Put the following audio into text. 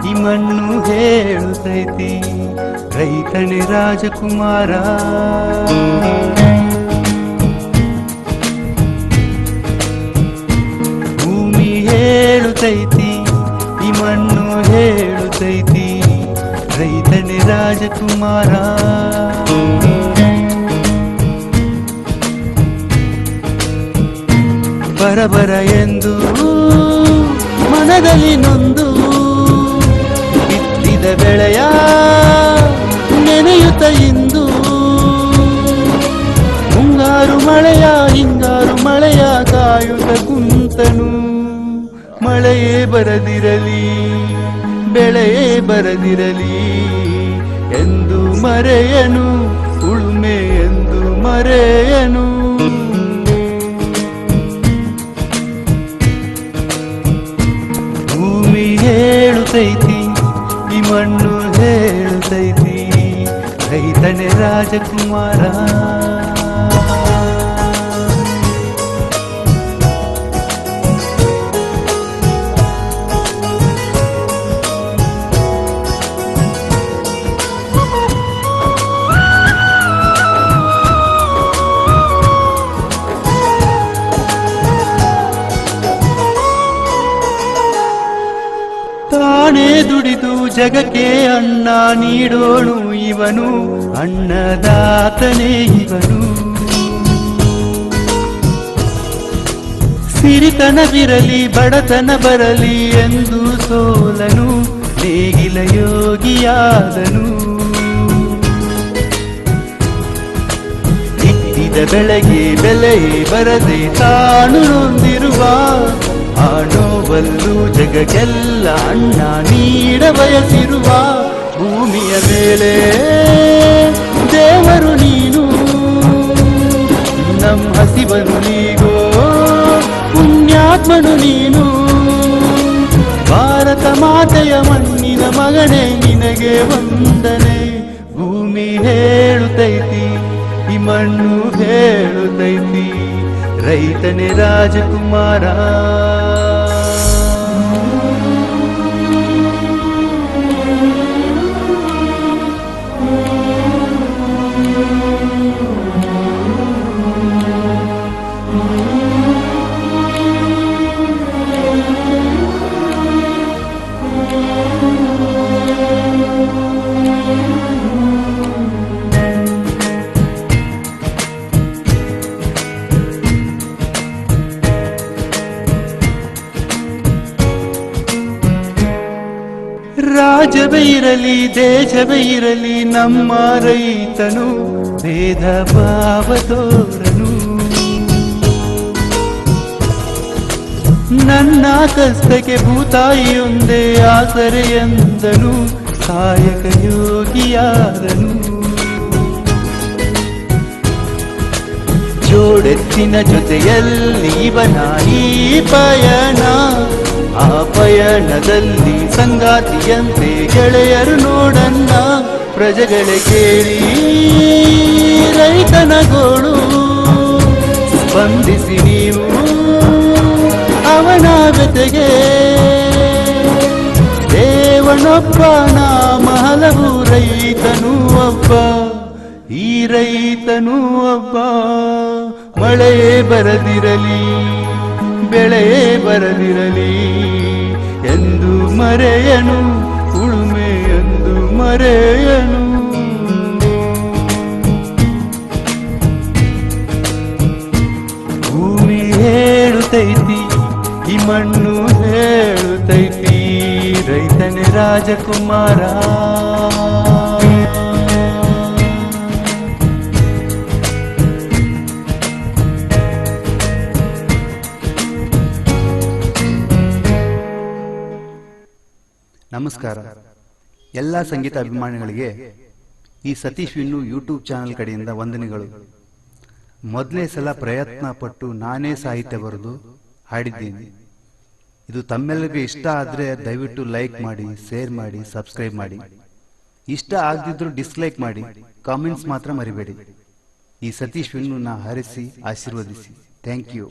ಈ ಮಣ್ಣು ಹೇಳುತ್ತೈತಿ ರೈತನೇ ರಾಜಕುಮಾರ. ಭೂಮಿ ಹೇಳುತ್ತೈತಿ ಈ ಮಣ್ಣು ಹೇಳುತ್ತೈತಿ ರೈತನೇ ರಾಜಕುಮಾರ. ಬರಬರ ಎಂದು ಮನದಲ್ಲಿ ನೊಂದು ಬಿತ್ತಿದ ಬೆಳೆಯ ನೆನೆಯುತ್ತ ಇಂದು ಮುಂಗಾರು ಮಳೆಯ ಹಿಂಗಾರು ಮಳೆಯ ಕಾಯುತ್ತ ಕುಂತನು. ಮಳೆಯೇ ಬರದಿರಲಿ ಬೆಳೆಯೇ ಬರದಿರಲಿ ಎಂದು ಮರೆಯನು, ಉಳುಮೆ ಎಂದು ಮರೆಯನು. ಭೂಮಿ ಹೇಳುತ್ತೈತಿ ಈ ಮಣ್ಣು ಹೇಳುತ್ತೈತಿ ರೈತನೇ ರಾಜಕುಮಾರ. ತಾನೇ ದುಡಿದು ಜಗಕ್ಕೆ ಅನ್ನ ನೀಡೋಣು ಇವನು, ಅನ್ನದಾತನೇ ಇವನು. ಸಿರಿತನವಿರಲಿ ಬಡತನ ಬರಲಿ ಎಂದು ಸೋಲನು, ನೇಗಿಲ ಯೋಗಿಯಾದನು. ಬಿತ್ತಿದ ಬೆಳೆಗೆ ಬೆಲೆ ಬರದೆ ತಾನು ನೊಂದಿರುವ ಆ ನೋವಲ್ಲೂ ಜಗಕ್ಕೆಲ್ಲ ಅನ್ನ ನೀಡ ಬಯಸಿರುವ ಭೂಮಿಯ ಮೇಲೆ ದೇವರು ನೀನು, ನಮ್ಮ ಹಸಿವನು ನೀಗೋ ಪುಣ್ಯಾತ್ಮನು ನೀನು. ಭಾರತ ಮಾತೆಯ ಮಣ್ಣಿನ ಮಗನೇ ನಿನಗೆ ವಂದನೆ. ಭೂಮಿ ಹೇಳುತ್ತೈತಿ ಈ ಮಣ್ಣು ಹೇಳುತ್ತೈತಿ ರೈತನೇ ರಾಜಕುಮಾರ. ರಾಜವೇ ಇರಲಿ ದೇಶವೇ ಇರಲಿ ನಮ್ಮ ರೈತನು ಭೇದ ಭಾವ ತೋರನು. ನನ್ನ ಕಷ್ಟಕ್ಕೆ ಭೂತಾಯಿಯೊಂದೇ ಆಸರೆ ಎಂದನು, ಕಾಯಕ ಯೋಗಿಯಾದನು. ಜೋಡೆತ್ತಿನ ಜೊತೆಯಲ್ಲಿ ಇವನ ಈ ಪಯಣ, ಆ ಪಯಣದಲ್ಲಿ ಸಂಗಾತಿಯಂತೆ ಗೆಳೆಯರು ನೋಡನ್ನ. ಪ್ರಜೆಗಳೇ ಕೇಳಿ ರೈತನ ಗೋಳು, ಸ್ಪಂದಿಸಿ ನೀವು ಅವನ ಜೊತೆಗೆ. ದೇವನೊಬ್ಬ ನಾಮ ಹಲವು ರೈತನು ಒಬ್ಬ, ಈ ರೈತನು ಒಬ್ಬ. ಮಳೆಯೇ ಬರದಿರಲಿ ಬೆಳೆಯೇ ಬರದಿರಲಿ ಎಂದು ಮರೆಯನು, ಉಳುಮೆ ಎಂದು ಮರೆಯನು. ಭೂಮಿ ಹೇಳುತ್ತೈತಿ ಈ ಮಣ್ಣು ಹೇಳುತ್ತೈತಿ ರೈತನೇ ರಾಜಕುಮಾರ. ನಮಸ್ಕಾರ ಎಲ್ಲ ಸಂಗೀತ ಅಭಿಮಾನಿಗಳಿಗೆ ಈ ಸತೀಶ್ ವಿನ್ನು ಯೂಟ್ಯೂಬ್ ಚಾನೆಲ್ ಕಡೆಯಿಂದ ವಂದನೆಗಳು. ಮೊದಲನೇ ಸಲ ಪ್ರಯತ್ನ ಪಟ್ಟು ನಾನೇ ಸಾಹಿತ್ಯ ಬರೆದು ಹಾಡಿದ್ದೀನಿ. ಇದು ತಮ್ಮೆಲ್ಲರಿಗೂ ಇಷ್ಟ ಆದರೆ ದಯವಿಟ್ಟು ಲೈಕ್ ಮಾಡಿ, ಶೇರ್ ಮಾಡಿ, ಸಬ್ಸ್ಕ್ರೈಬ್ ಮಾಡಿ. ಇಷ್ಟ ಆಗದಿದ್ರೂ ಡಿಸ್ಲೈಕ್ ಮಾಡಿ, ಕಾಮೆಂಟ್ಸ್ ಮಾತ್ರ ಮರಿಬೇಡಿ. ಈ ಸತೀಶ್ ವಿನ್ನು ಹರಿಸಿ ಆಶೀರ್ವದಿಸಿ. Thank you.